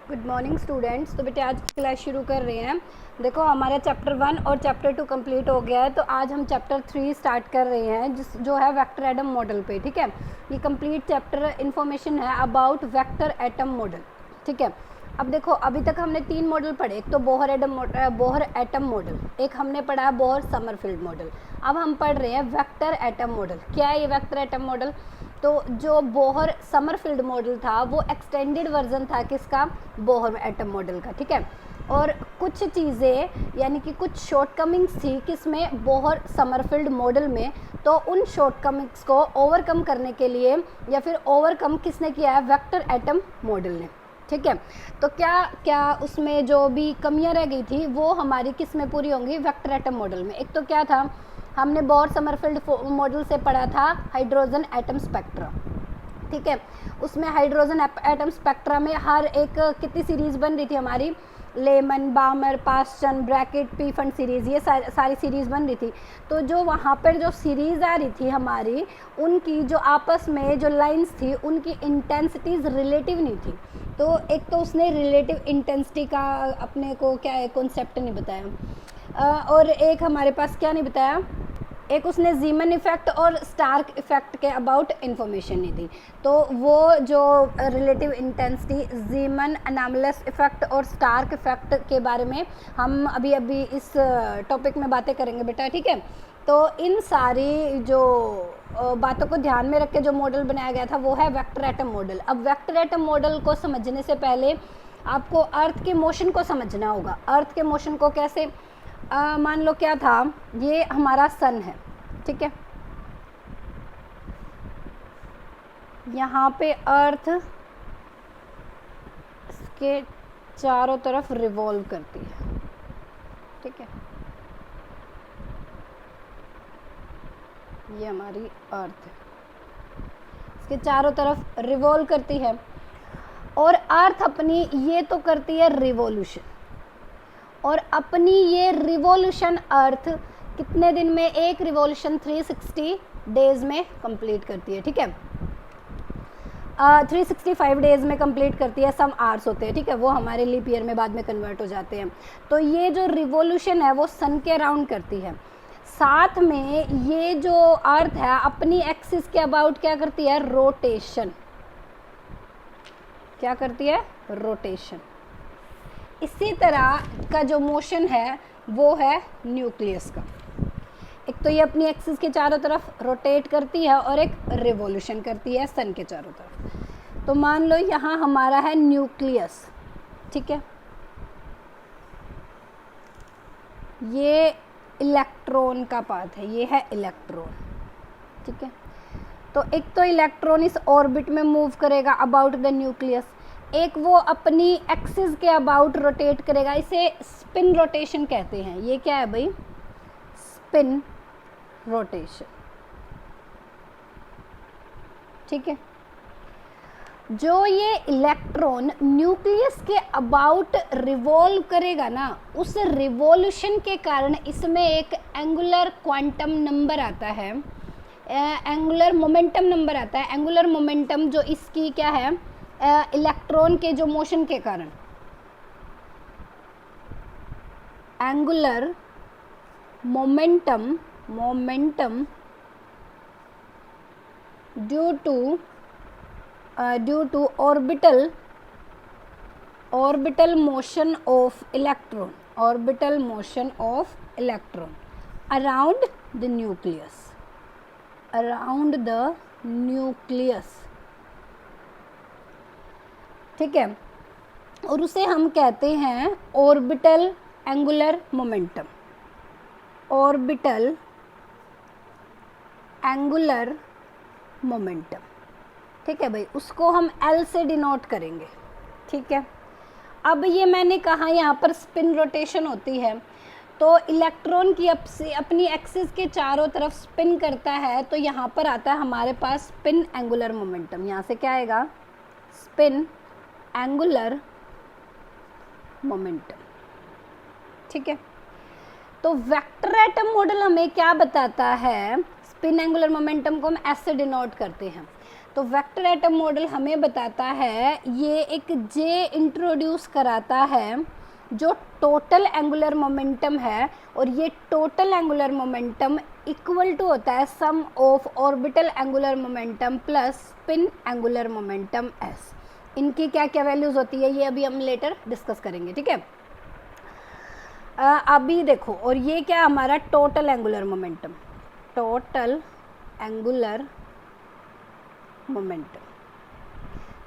Good morning students. तो बेटे आज की क्लास शुरू कर रहे हैं। देखो हमारा चैप्टर 1 और चैप्टर 2 कंप्लीट हो गया है, तो आज हम चैप्टर 3 स्टार्ट कर रहे हैं जो है वेक्टर एटम मॉडल पे। ठीक है, ये कंप्लीट चैप्टर इन्फॉर्मेशन है अबाउट वेक्टर एटम मॉडल। ठीक है, अब देखो अभी तक हमने 3 मॉडल पढ़े। एक तो बोहर एटम मॉडल, एक हमने पढ़ा बोहर समरफील्ड मॉडल। अब हम पढ़ रहे हैं वेक्टर एटम मॉडल। क्या है ये वेक्टर एटम मॉडल? तो जो बोहर समरफील्ड मॉडल था वो एक्सटेंडेड वर्जन था किसका? बोहर एटम मॉडल का। ठीक है, और कुछ चीज़ें यानी कि कुछ शॉर्टकमिंग्स थी किसमें? बोहर समरफील्ड मॉडल में। तो उन शॉर्टकमिंग्स को ओवरकम करने के लिए या फिर ओवरकम किसने किया है? वेक्टर एटम मॉडल ने। ठीक है, तो क्या क्या उसमें जो भी कमियां रह गई थी वो हमारी किस में पूरी होंगी? वेक्टर एटम मॉडल में। एक तो क्या था, हमने बोहर समरफील्ड मॉडल से पढ़ा था हाइड्रोजन एटम स्पेक्ट्रा। ठीक है, उसमें हाइड्रोजन एटम स्पेक्ट्रा में हर एक कितनी सीरीज़ बन रही थी हमारी? Lyman, Balmer, Paschen, Brackett, Pfund series, ये सारी सीरीज़ बन रही थी। तो जो वहाँ पर जो सीरीज़ आ रही थी हमारी, उनकी जो आपस में जो लाइंस थी उनकी इंटेंसिटीज़ रिलेटिव नहीं थी। तो एक तो उसने रिलेटिव इंटेंसिटी का अपने को क्या है कॉन्सेप्ट नहीं बताया, और एक हमारे पास क्या नहीं बताया, एक उसने जीमन इफ़ेक्ट और स्टार्क इफ़ेक्ट के अबाउट इन्फॉर्मेशन नहीं दी। तो वो जो रिलेटिव इंटेंसिटी, जीमन एनामलस इफ़ेक्ट और स्टार्क इफ़ेक्ट के बारे में हम अभी इस टॉपिक में बातें करेंगे बेटा। ठीक है, तो इन सारी जो बातों को ध्यान में रख के जो मॉडल बनाया गया था वो है वेक्टर एटम मॉडल। अब वेक्टर एटम मॉडल को समझने से पहले आपको अर्थ के मोशन को समझना होगा। अर्थ के मोशन को कैसे? मान लो क्या था, ये हमारा सन है। ठीक है, यहाँ पे अर्थ इसके चारों तरफ रिवॉल्व करती है। ठीक है, ये हमारी अर्थ है, इसके चारों तरफ रिवॉल्व करती है। और अर्थ अपनी ये तो करती है रिवॉल्यूशन, और अपनी ये रिवॉल्यूशन अर्थ कितने दिन में? एक रिवॉल्यूशन 360 डेज में कंप्लीट करती है। ठीक है, 365 डेज में कंप्लीट करती है। सम आवर्स होते हैं, ठीक है, वो हमारे लीप ईयर में बाद में कन्वर्ट हो जाते हैं। तो ये जो रिवॉल्यूशन है वो सन के अराउंड करती है। साथ में ये जो अर्थ है अपनी एक्सिस के अबाउट क्या करती है? रोटेशन। क्या करती है? रोटेशन। इसी तरह का जो मोशन है वो है न्यूक्लियस का। एक तो ये अपनी एक्सिस के चारों तरफ रोटेट करती है और एक रिवॉल्यूशन करती है सन के चारों तरफ। तो मान लो यहाँ हमारा है न्यूक्लियस। ठीक है, ये इलेक्ट्रॉन का पाथ है, ये है इलेक्ट्रॉन। ठीक है, तो एक तो इलेक्ट्रॉन इस ऑर्बिट में मूव करेगा अबाउट द न्यूक्लियस, एक वो अपनी एक्सिस के अबाउट रोटेट करेगा। इसे स्पिन रोटेशन कहते हैं। ये क्या है भाई? Spin rotation. ठीक है, जो ये इलेक्ट्रॉन न्यूक्लियस के अबाउट रिवॉल्व करेगा ना, उस रिवॉल्यूशन के कारण इसमें एक एंगुलर क्वांटम नंबर आता है, एंगुलर मोमेंटम नंबर आता है। एंगुलर मोमेंटम जो इसकी क्या है? इलेक्ट्रॉन के जो मोशन के कारण, angular momentum due to orbital motion of electron around the nucleus. ठीक है, और उसे हम कहते हैं orbital angular momentum. Orbital angular momentum. ठीक है भाई, उसको हम L से डिनोट करेंगे। ठीक है, अब ये मैंने कहा यहाँ पर स्पिन रोटेशन होती है, तो इलेक्ट्रॉन की अपनी एक्सिस के चारों तरफ स्पिन करता है। तो यहाँ पर आता है हमारे पास स्पिन एंगुलर मोमेंटम। यहाँ से क्या आएगा? Spin angular momentum. ठीक है, तो वेक्टर एटम मॉडल हमें क्या बताता है? स्पिन एंगुलर मोमेंटम को हम ऐसे डिनोट करते हैं। तो वेक्टर एटम मॉडल हमें बताता है, ये एक जे इंट्रोड्यूस कराता है जो टोटल एंगुलर मोमेंटम है, और ये total angular momentum equal to होता है sum of orbital angular momentum plus spin angular momentum S. इनकी क्या क्या वैल्यूज होती है ये अभी हम लेटर डिस्कस करेंगे, ठीक है। अभी देखो, और ये क्या हमारा total angular momentum, total angular momentum,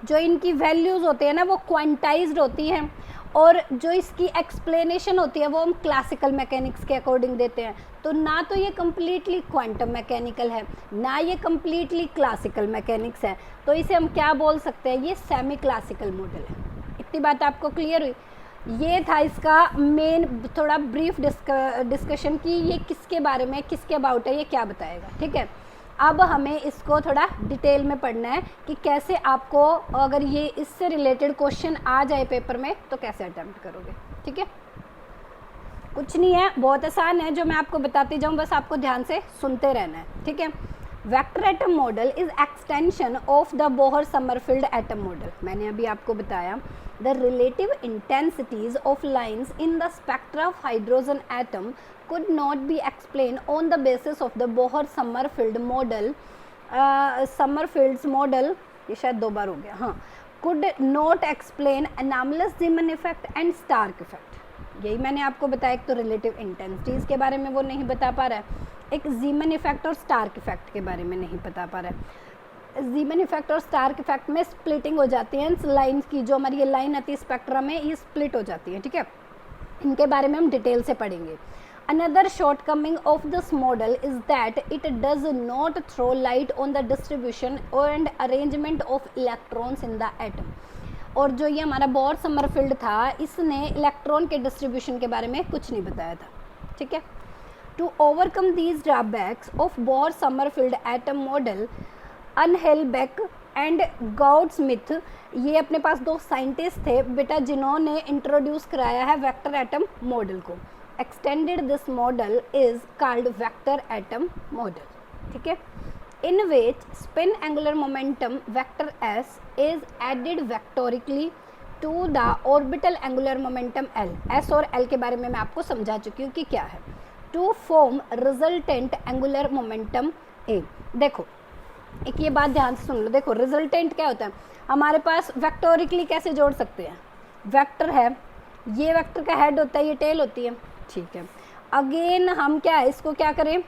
जो इनकी वैल्यूज होते हैं ना वो क्वांटाइज्ड होती हैं, और जो इसकी एक्सप्लेनेशन होती है वो हम क्लासिकल मैकेनिक्स के अकॉर्डिंग देते हैं। तो ना तो ये कम्प्लीटली क्वांटम मैकेनिकल है, ना ये कम्प्लीटली क्लासिकल मैकेनिक्स है, तो इसे हम क्या बोल सकते हैं, ये सेमी क्लासिकल मॉडल है। इतनी बात आपको क्लियर हुई। ये था इसका मेन थोड़ा ब्रीफ डिस्कशन कि ये किसके बारे में, किसके अबाउट है, ये क्या बताएगा, ठीक है। अब हमें इसको थोड़ा डिटेल में पढ़ना है कि कैसे आपको, अगर ये इससे रिलेटेड क्वेश्चन आ जाए पेपर में तो कैसे अटेम्प्ट करोगे, ठीक है। कुछ नहीं है, बहुत आसान है, जो मैं आपको बताती जाऊँ बस आपको ध्यान से सुनते रहना है, ठीक है। Vector atom model is extension of the Bohr Sommerfeld atom model. मैंने अभी आपको बताया the relative intensities of lines in the spectra of hydrogen atom could not be explained on the basis of the Bohr-Sommerfeld model. Sommerfeld's model, ये शायद 2 बार हो गया, हाँ, could not explain anomalous Zeeman effect and Stark effect. यही मैंने आपको बताया, एक तो रिलेटिव इंटेंसिटीज के बारे में वो नहीं बता पा रहा है, एक जीमन इफेक्ट और स्टार्क इफेक्ट के बारे में नहीं बता पा रहा है। जीमन इफेक्ट और स्टार्क इफेक्ट में स्प्लिटिंग हो जाती है लाइन्स की, जो हमारी ये लाइन आती है स्पेक्ट्रा में, ये स्प्लिट हो जाती है, ठीक है। इनके बारे में हम डिटेल से पढ़ेंगे। Another shortcoming of this model is that it does not throw light on the distribution and arrangement of electrons in the atom. और जो ये हमारा बोर समरफील्ड था, इसने इलेक्ट्रॉन के डिस्ट्रीब्यूशन के बारे में कुछ नहीं बताया था, ठीक है। To overcome these drawbacks of Bohr-Sommerfeld atom model, Uhlenbeck and Goudsmit, ये अपने पास 2 साइंटिस्ट थे बेटा जिन्होंने इंट्रोड्यूस कराया है वेक्टर एटम मॉडल को। Extended this model is called vector atom model, ठीक है, in which spin angular momentum vector S is added vectorially to the orbital angular momentum L. S और एल के बारे में मैं आपको समझा चुकी हूँ कि क्या है, to form resultant angular momentum A. देखो एक ये बात ध्यान से सुन लो, देखो रिजल्टेंट क्या होता है, हमारे पास वेक्टोरिकली कैसे जोड़ सकते हैं, वेक्टर है, ये वेक्टर का हेड होता है, ये टेल होती है, ठीक है। अगेन हम क्या है, इसको क्या करें,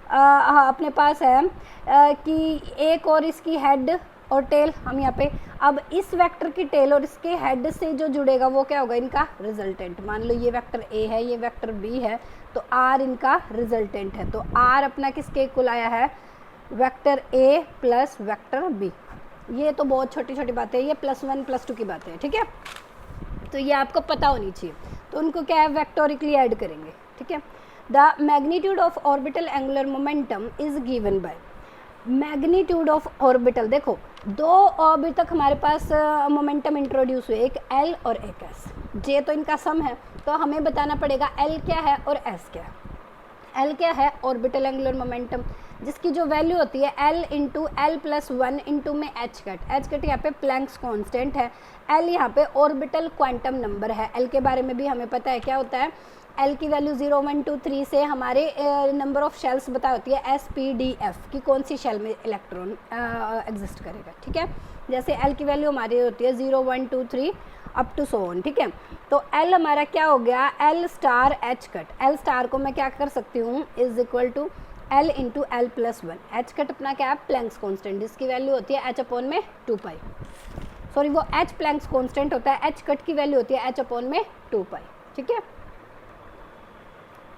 हाँ अपने पास है कि एक और इसकी हेड और टेल, हम यहाँ पे अब इस वेक्टर की टेल और इसके हेड से जो जुड़ेगा वो क्या होगा, इनका रिजल्टेंट। मान लो ये वेक्टर ए है, ये वेक्टर बी है, तो आर इनका रिजल्टेंट है, तो आर अपना किसके इक्वल आया है, vector A plus vector B. ये तो बहुत छोटी छोटी बातें, ये +1 +2 की बातें हैं, ठीक है, तो ये आपको पता होनी चाहिए। तो उनको क्या है, वेक्टोरिकली ऐड करेंगे, ठीक है। The magnitude of orbital angular momentum is given by magnitude of orbital. देखो 2 अभी तक हमारे पास मोमेंटम इंट्रोड्यूस हुए, एक एल और एक एस। जे तो इनका सम है, तो हमें बताना पड़ेगा एल क्या है और एस क्या है। एल क्या है, ऑर्बिटल एंगुलर मोमेंटम, जिसकी जो वैल्यू होती है L into L plus 1 into में एच कट यहाँ पे प्लैंक्स कांस्टेंट है, एल यहाँ पे ऑर्बिटल क्वांटम नंबर है। एल के बारे में भी हमें पता है क्या होता है, एल की वैल्यू 0 1 2 3 से हमारे नंबर ऑफ शेल्स बता होती है एस पी डी एफ कि कौन सी शेल में इलेक्ट्रॉन एग्जिस्ट करेगा, ठीक है। जैसे एल की वैल्यू हमारी होती है 0 1 2 3 अप टू सो ऑन, ठीक है। तो एल हमारा क्या हो गया, L star H cut, L star को मैं क्या कर सकती हूँ, is equal to L into L plus 1। H cut अपना क्या है, प्लैंक्स कॉन्स्टेंट, जिसकी वैल्यू होती है एच अपॉन में 2 पाई, सॉरी वो एच प्लैंक्स कॉन्स्टेंट होता है, एच कट की वैल्यू होती है एच अपॉन में 2 पाई, ठीक है।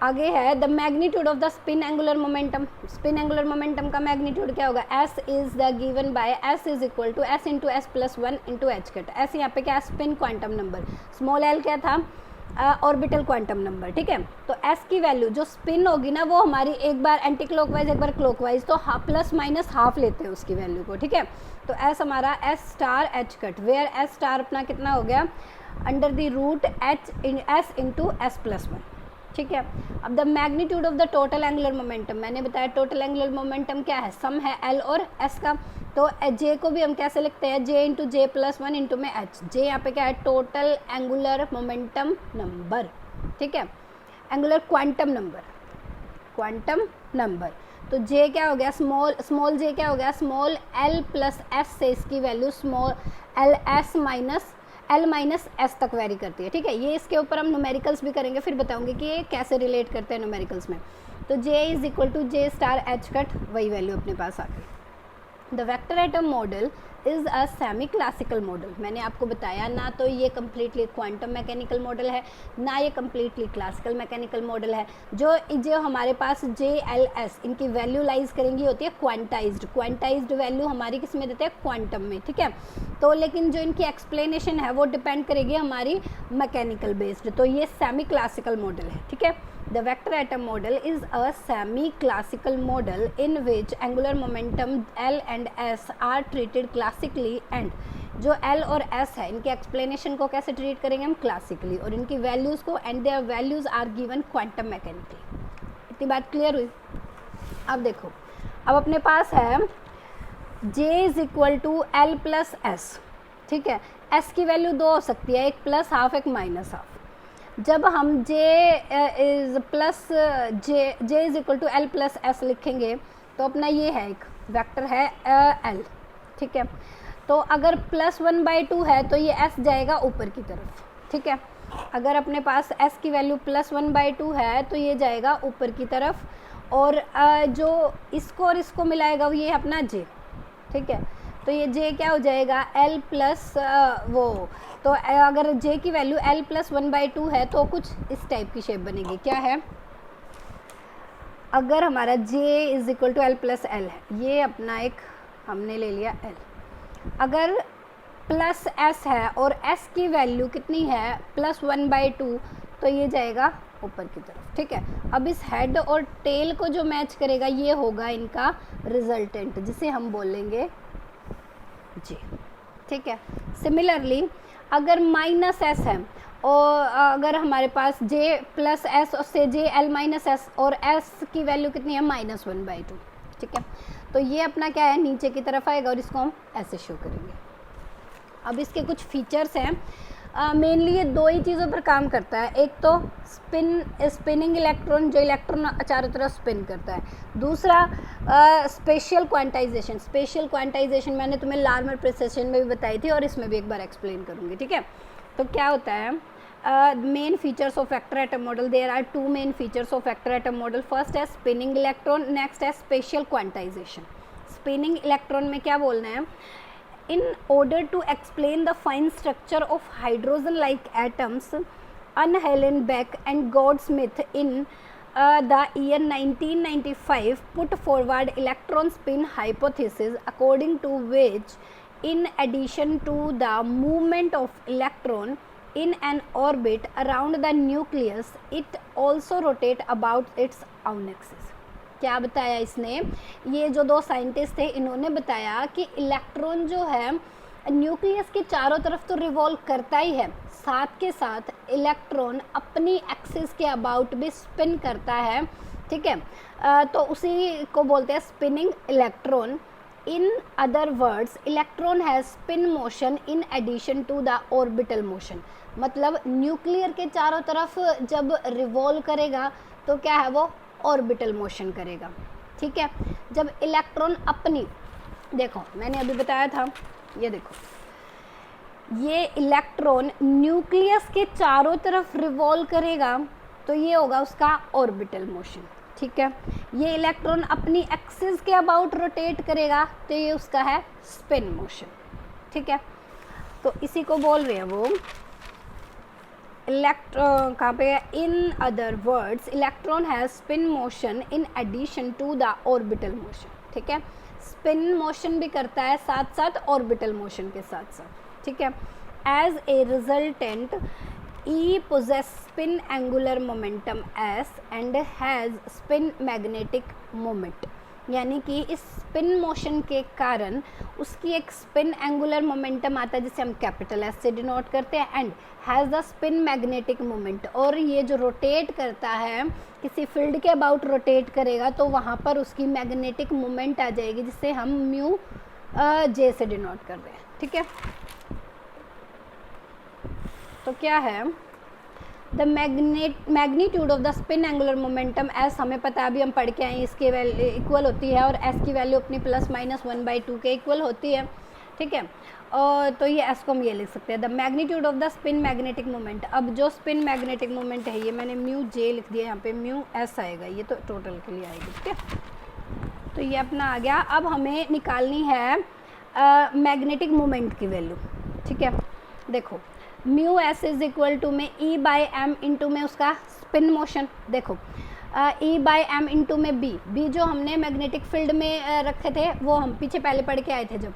आगे है the magnitude of the spin angular momentum. Spin angular momentum का मैग्नीट्यूड क्या होगा, S is the given by S is equal to S into S plus 1 into H cut. S यहाँ पे क्या है, spin quantum number, small L क्या था, orbital quantum number, ठीक है। तो एस की वैल्यू जो स्पिन होगी ना वो हमारी एक बार एंटी क्लॉकवाइज एक बार क्लॉकवाइज, तो प्लस माइनस हाफ लेते हैं उसकी वैल्यू को, ठीक है। तो एस हमारा S star H cut, where S star अपना कितना हो गया, under the root H in S into S plus 1, ठीक है। अब the magnitude of the total angular momentum, मैंने बताया टोटल एंगुलर मोमेंटम क्या है, सम है एल और एस का। तो जे को भी हम कैसे लिखते हैं, जे इंटू जे प्लस वन इंटू में एच। जे यहाँ पे क्या है, टोटल एंगुलर मोमेंटम नंबर, ठीक है, angular quantum number, quantum number. तो जे क्या हो गया, स्मॉल जे क्या हो गया, स्मॉल एल प्लस एस से इसकी value small L S minus L minus S तक वेरी करती है, ठीक है। ये इसके ऊपर हम न्यूमेरिकल्स भी करेंगे, फिर बताऊंगी कि ये कैसे रिलेट करते हैं न्यूमेरिकल्स में। तो J is equal to J star H cut, वही वैल्यू अपने पास आ गई। The vector atom model is a semi classical model. मैंने आपको बताया ना तो ये कम्प्लीटली क्वांटम मैकेनिकल मॉडल है, ना ये कम्प्लीटली क्लासिकल मैकेनिकल मॉडल है। जो हमारे पास जे एल एस इनकी वैल्यू लाइज करेंगी होती है क्वांटाइज्ड वैल्यू हमारी किस में देते हैं, क्वांटम में, ठीक है। तो लेकिन जो इनकी एक्सप्लेनेशन है वो डिपेंड करेगी हमारी मैकेनिकल बेस्ड। तो ये सेमी क्लासिकल मॉडल है, ठीक है। The vector atom model is a semi-classical model in which angular momentum L and S are treated classically and जो L और S है इनके explanation को कैसे treat करेंगे हम, classically, और इनकी values को and their values are given quantum mechanically। इतनी बात clear हुई। अब देखो, अब अपने पास है J is equal to L plus S, ठीक है। S की वैल्यू दो हो सकती है, एक प्लस हाफ एक माइनस हाफ। जब हम J is plus J is equal to L plus S लिखेंगे तो अपना ये है एक वेक्टर है L, ठीक है। तो अगर प्लस 1/2 है तो ये S जाएगा ऊपर की तरफ, ठीक है। अगर अपने पास S की वैल्यू प्लस 1/2 है तो ये जाएगा ऊपर की तरफ, और जो इसको और इसको मिलाएगा वो ये अपना J, ठीक है। तो ये J क्या हो जाएगा, L प्लस तो अगर J की वैल्यू L प्लस 1/2 है तो कुछ इस टाइप की शेप बनेगी। क्या है, अगर हमारा J is equal to L plus L है, ये अपना एक हमने ले लिया L, अगर प्लस S है और S की वैल्यू कितनी है, प्लस 1/2, तो ये जाएगा ऊपर की तरफ, ठीक है। अब इस हेड और टेल को जो मैच करेगा ये होगा इनका रिजल्टेंट, जिसे हम बोलेंगे J, ठीक है। सिमिलरली अगर माइनस S है और अगर हमारे पास J प्लस S और से J L माइनस S और S की वैल्यू कितनी है, माइनस 1/2, ठीक है। तो ये अपना क्या है, नीचे की तरफ आएगा और इसको हम ऐसे शो करेंगे। अब इसके कुछ फीचर्स हैं, मेनली ये दो ही चीज़ों पर काम करता है। एक तो स्पिनिंग इलेक्ट्रॉन, जो इलेक्ट्रॉन चारों तरफ स्पिन करता है। दूसरा स्पेशल क्वांटाइजेशन मैंने तुम्हें लार्मर प्रिसिशन में भी बताई थी और इसमें भी एक बार एक्सप्लेन करूँगी, ठीक है। तो क्या होता है, main features of vector atom model, there are two main features of vector atom model. First है स्पिनिंग इलेक्ट्रॉन, नेक्स्ट है स्पेशल क्वांटाइजेशन। स्पिनिंग इलेक्ट्रॉन में क्या बोलना है, in order to explain the fine structure of hydrogen-like atoms, Helen Beck and Goldsmith in the year 1995 put forward electron spin hypothesis, according to which, in addition to the movement of electron in an orbit around the nucleus, it also rotate about its own axis। क्या बताया इसने, ये जो दो scientist थे इन्होंने बताया कि इलेक्ट्रॉन जो है न्यूक्लियस के चारों तरफ तो रिवॉल्व करता ही है, साथ के साथ इलेक्ट्रॉन अपनी एक्सिस के अबाउट भी स्पिन करता है, ठीक है। तो उसी को बोलते हैं spinning electron. In other words, electron has spin motion in addition to the orbital motion. मतलब न्यूक्लियर के चारों तरफ जब रिवॉल्व करेगा तो क्या है, वो ऑर्बिटल मोशन करेगा, ठीक है। जब इलेक्ट्रॉन अपनी, देखो मैंने अभी बताया था, ये देखो ये इलेक्ट्रॉन न्यूक्लियस के चारों तरफ रिवॉल्व करेगा तो ये होगा उसका ऑर्बिटल मोशन, ठीक है। ये इलेक्ट्रॉन अपनी एक्सिस के अबाउट रोटेट करेगा तो ये उसका है स्पिन मोशन, ठीक है। तो इसी को बोल रहे हैं वो इलेक्ट्रॉन, कहाँ पे है, in other words electron has spin motion in addition to the orbital motion, ठीक है। स्पिन मोशन भी करता है साथ साथ ऑर्बिटल मोशन के साथ साथ, ठीक है। As a resultant E possess spin angular momentum S and has spin magnetic moment। यानी कि इस स्पिन मोशन के कारण उसकी एक स्पिन एंगुलर मोमेंटम आता है जिसे हम कैपिटल एस से डिनोट करते हैं, and has the spin magnetic moment. और ये जो रोटेट करता है, किसी फील्ड के अबाउट रोटेट करेगा तो वहाँ पर उसकी मैग्नेटिक मोमेंट आ जाएगी जिसे हम म्यू जे से डिनोट कर रहे हैं। ठीक है, तो क्या है the magnitude of the spin angular momentum S, हमें पता है अभी हम पढ़ के आए, इसकी वैल्यू इक्वल होती है और एस की वैल्यू अपनी +-1/2 के इक्वल होती है। ठीक है, और तो ये एस को हम ये लिख सकते हैं the magnitude of the spin magnetic moment. अब जो स्पिन मैग्नेटिक मोमेंट है ये मैंने म्यू जे लिख दिया, यहाँ पे म्यू एस आएगा, ये तो टोटल के लिए आएगी। ठीक है, तो ये अपना आ गया। अब हमें निकालनी है मैग्नेटिक मोमेंट की वैल्यू। ठीक है, देखो mu S is equal to में E/m इंटू में उसका स्पिन मोशन। देखो E/m इंटू में बी जो हमने मैग्नेटिक फील्ड में रखे थे वो हम पीछे पहले पढ़ के आए थे जब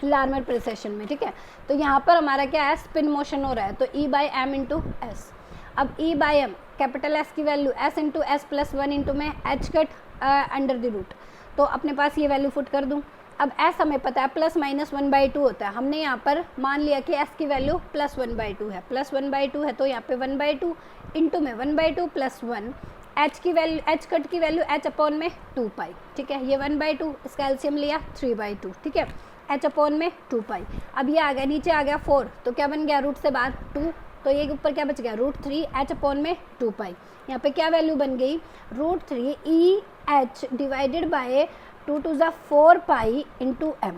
लार्मर प्रिसेशन में। ठीक है, तो यहाँ पर हमारा क्या है, स्पिन मोशन हो रहा है, तो E/m इंटू एस। अब E/m कैपिटल एस की value s into S +1 into में h cut under the root, तो अपने पास ये वैल्यू फुट कर दूँ। अब s हमें पता है +-1/2 होता है, हमने यहाँ पर मान लिया कि s की वैल्यू +1/2 है, +1/2 है तो यहाँ पे 1/2 इंटू में 1/2 +1, h की वैल्यू h कट की वैल्यू h अपॉन में 2π। ठीक है, ये 1/2, इसका एलसीएम लिया 3/2। ठीक है, h अपॉन में 2π। अब ये आ गया, नीचे आ गया 4, तो क्या बन गया, रूट से बाहर 2, तो ये ऊपर क्या बच गया, √3 h अपॉन में 2π। यहाँ पे क्या वैल्यू बन गई, √3 EH divided by 2 to the 4π into m।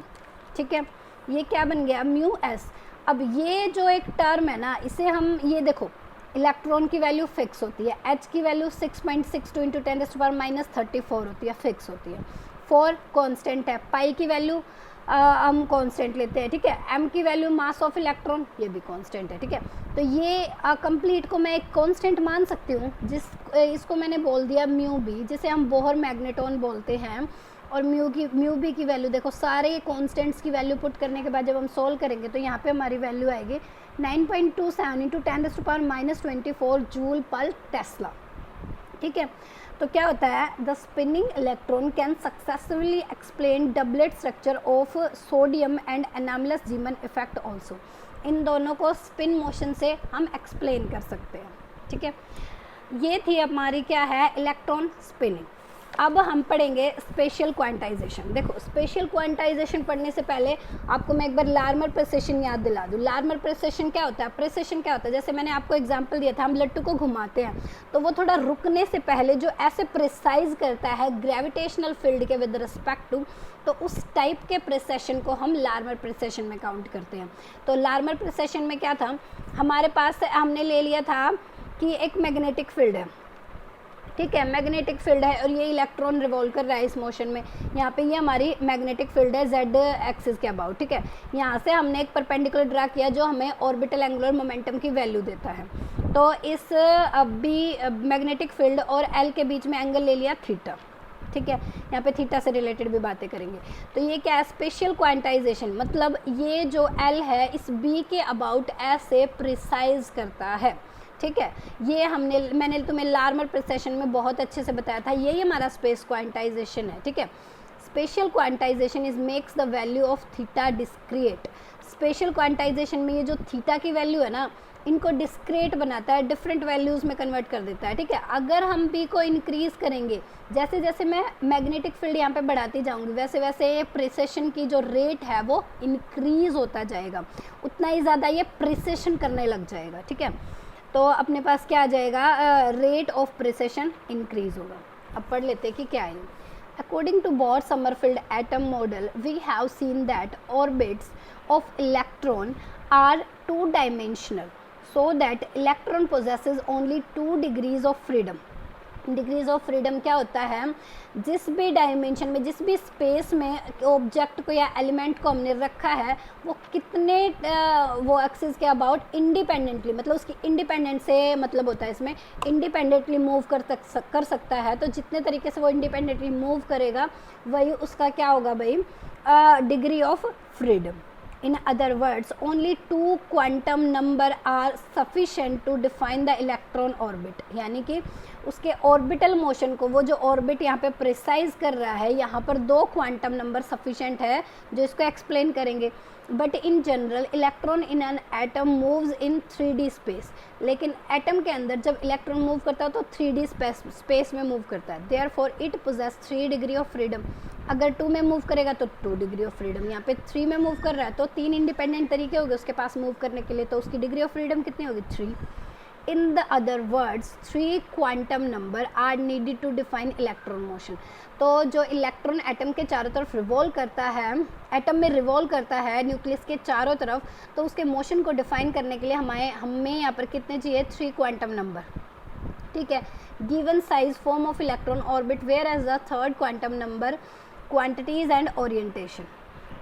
ठीक है, ये क्या बन गया, म्यू एस। अब ये जो एक टर्म है ना, इसे हम ये देखो, इलेक्ट्रॉन की वैल्यू फिक्स होती है, h की वैल्यू 6.62 इंटू 10⁻34 होती है, फिक्स होती है। 4 कांस्टेंट है, पाई की वैल्यू हम कांस्टेंट लेते हैं। ठीक है, m की वैल्यू मास ऑफ इलेक्ट्रॉन, ये भी कांस्टेंट है। ठीक है, तो ये कंप्लीट को मैं एक कांस्टेंट मान सकती हूँ, इसको मैंने बोल दिया म्यू बी, जिसे हम बोहर मैग्नेटॉन बोलते हैं। और म्यू बी की वैल्यू देखो, सारे कॉन्स्टेंट्स की वैल्यू पुट करने के बाद जब हम सोल्व करेंगे तो यहाँ पे हमारी वैल्यू आएगी 9.27 इंटू 10⁻24 जूल पर टेस्ला। ठीक है, तो क्या होता है, the spinning electron can successfully explain doublet structure of sodium and anomalous Zeeman effect also. इन दोनों को स्पिन मोशन से हम एक्सप्लेन कर सकते हैं। ठीक है, ये थी हमारी क्या है, इलेक्ट्रॉन स्पिनिंग। अब हम पढ़ेंगे स्पेशल क्वांटाइजेशन। देखो, स्पेशल क्वांटाइजेशन पढ़ने से पहले आपको मैं एक बार लार्मर प्रिसेशन याद दिला दूँ। लार्मर प्रिसेशन क्या होता है, प्रिसेशन क्या होता है, जैसे मैंने आपको एग्जांपल दिया था, हम लट्टू को घुमाते हैं तो वो थोड़ा रुकने से पहले जो ऐसे प्रिसाइज करता है ग्रेविटेशनल फील्ड के विद रिस्पेक्ट टू, तो उस टाइप के प्रिसेशन को हम लार्मर प्रिसेशन में काउंट करते हैं। तो लार्मर प्रिसेशन में क्या था, हमारे पास हमने ले लिया था कि एक मैग्नेटिक फील्ड है। ठीक है, मैग्नेटिक फील्ड है और ये इलेक्ट्रॉन रिवॉल्व कर रहा है इस मोशन में। यहाँ पे ये हमारी मैग्नेटिक फील्ड है z एक्सिस के अबाउट। ठीक है, यहाँ से हमने एक परपेंडिकुलर ड्रा किया जो हमें ऑर्बिटल एंगुलर मोमेंटम की वैल्यू देता है। तो इस बी मैग्नेटिक फील्ड और L के बीच में एंगल ले लिया थीटा। ठीक है, यहाँ पे थीटा से रिलेटेड भी बातें करेंगे। तो ये क्या है, स्पेशल क्वांटाइजेशन, मतलब ये जो L है इस B के अबाउट ऐसे प्रिसाइज करता है। ठीक है, ये मैंने तुम्हें लार्मर प्रिसेशन में बहुत अच्छे से बताया था, यही हमारा स्पेस क्वांटाइजेशन है। ठीक है, spatial quantization is makes the value of theta discrete. Special quantization में ये जो थीटा की वैल्यू है ना, इनको डिस्क्रिएट बनाता है, डिफरेंट वैल्यूज़ में कन्वर्ट कर देता है। ठीक है, अगर हम बी को इंक्रीज़ करेंगे, जैसे जैसे मैं मैग्नेटिक फील्ड यहाँ पे बढ़ाती जाऊँगी, वैसे वैसे ये प्रिसेशन की जो रेट है वो इंक्रीज़ होता जाएगा, उतना ही ज़्यादा ये प्रिसेशन करने लग जाएगा। ठीक है, तो अपने पास क्या आ जाएगा, रेट ऑफ प्रिसेशन इंक्रीज होगा। अब पढ़ लेते हैं कि क्या है। According to Bohr Sommerfeld atom model we have seen that orbits of electron are 2 dimensional, so that electron possesses only 2 degrees of freedom. Degrees of freedom क्या होता है, जिस भी डायमेंशन में, जिस भी स्पेस में ऑब्जेक्ट को या एलिमेंट को हमने रखा है, वो कितने वो एक्सिस के अबाउट इंडिपेंडेंटली, मतलब उसकी इंडिपेंडेंट से मतलब होता है इसमें, इंडिपेंडेंटली मूव कर सकता है। तो जितने तरीके से वो इंडिपेंडेंटली मूव करेगा वही उसका क्या होगा भाई, degree of freedom. In other words, only 2 quantum number are sufficient to define the electron orbit। यानी कि उसके ऑर्बिटल मोशन को, वो जो ऑर्बिट यहाँ पे प्रिसाइज कर रहा है, यहाँ पर 2 क्वांटम नंबर सफिशेंट है जो इसको एक्सप्लेन करेंगे। But in general electron in an atom moves in 3D space, लेकिन एटम के अंदर जब इलेक्ट्रॉन मूव करता है तो 3D स्पेस में मूव करता है। Therefore it possesses 3 degree of freedom. अगर 2 में मूव करेगा तो 2 डिग्री ऑफ फ्रीडम, यहाँ पे 3 में मूव कर रहा है तो 3 इंडिपेंडेंट तरीके हो गए उसके पास मूव करने के लिए, तो उसकी डिग्री ऑफ फ्रीडम कितनी होगी? 3। In the other words 3 quantum number are needed to define electron motion. तो जो इलेक्ट्रॉन एटम के चारों तरफ रिवॉल्व करता है, एटम में रिवॉल्व करता है न्यूक्लियस के चारों तरफ, तो उसके मोशन को डिफाइन करने के लिए हमें यहाँ पर कितने चाहिए? 3 क्वांटम नंबर, ठीक है। Given size form of electron orbit whereas the third quantum number quantities and orientation.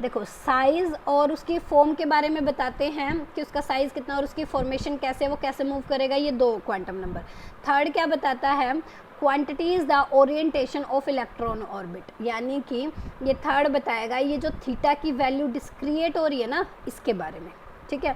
देखो साइज और उसकी फॉर्म के बारे में बताते हैं कि उसका साइज कितना और उसकी फॉर्मेशन कैसे, वो कैसे मूव करेगा, ये 2 क्वांटम नंबर। थर्ड क्या बताता है? Quantities the orientation of electron orbit, यानी कि ये थर्ड बताएगा ये जो थीटा की वैल्यू डिस्क्रिएट हो रही है ना, इसके बारे में, ठीक है।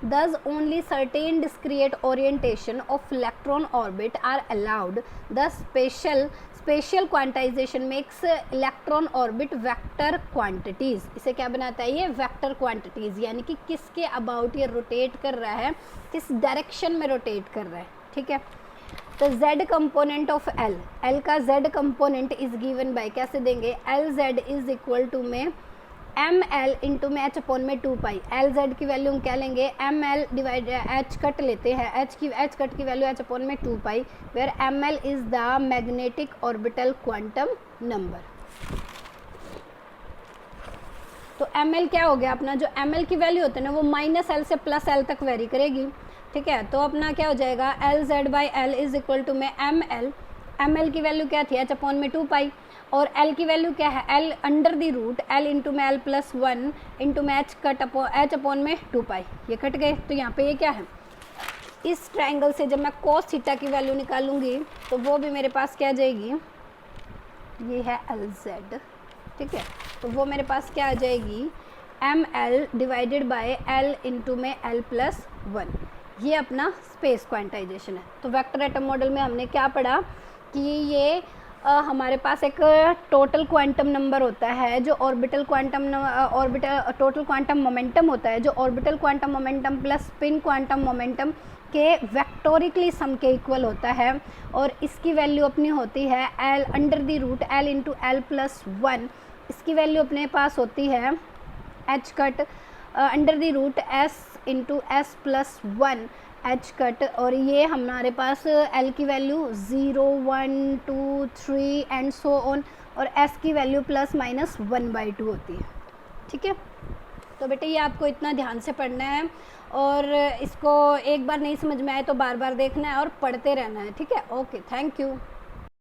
Thus only certain discrete orientation of electron orbit are allowed. The spatial quantization makes electron orbit vector quantities. इसे क्या बनाता है? ये vector quantities, यानी कि किसके about ये रोटेट कर रहा है, किस डायरेक्शन में रोटेट कर रहा है, ठीक है। तो z कंपोनेंट ऑफ l का z component is given by, कैसे देंगे? Lz इज इक्वल टू में ml इंटू में h अपॉन में 2 पाई। Lz की वैल्यू हम क्या लेंगे? ml डिवाइड h कट लेते हैं, h कट की वैल्यू h अपॉन में 2 pi, where ml is the magnetic orbital quantum number. तो ml क्या हो गया अपना? जो ml की वैल्यू होती है ना वो -l से +l तक वेरी करेगी, ठीक है। तो अपना क्या हो जाएगा? Lz by l is equal to में ml की वैल्यू क्या थी? h अपॉन में 2 पाई, और l की वैल्यू क्या है? l under the root l into में l प्लस 1 इंटू में h अपॉन में 2 पाई, ये कट गए। तो यहाँ पे ये क्या है? इस ट्रायंगल से जब मैं cos थीटा की वैल्यू निकालूंगी तो वो भी मेरे पास क्या आ जाएगी? ये है Lz, ठीक है। तो वो मेरे पास क्या आ जाएगी? ml divided by l into में l प्लस 1। ये अपना स्पेस क्वांटाइजेशन है। तो वेक्टर एटम मॉडल में हमने क्या पढ़ा कि ये हमारे पास एक टोटल क्वांटम नंबर होता है जो टोटल क्वांटम मोमेंटम होता है, जो orbital quantum momentum plus spin quantum momentum के वेक्टोरिकली सम के इक्वल होता है, और इसकी वैल्यू अपनी होती है l under the root l into l plus 1। इसकी वैल्यू अपने पास होती है h cut under the root s into s plus 1 h cut, और ये हमारे पास l की वैल्यू 0 1 2 3 एंड सो ऑन, और s की वैल्यू ±1/2 होती है, ठीक है। तो बेटे ये आपको इतना ध्यान से पढ़ना है, और इसको एक बार नहीं समझ में आए तो बार बार देखना है और पढ़ते रहना है, ठीक है। Okay, thank you.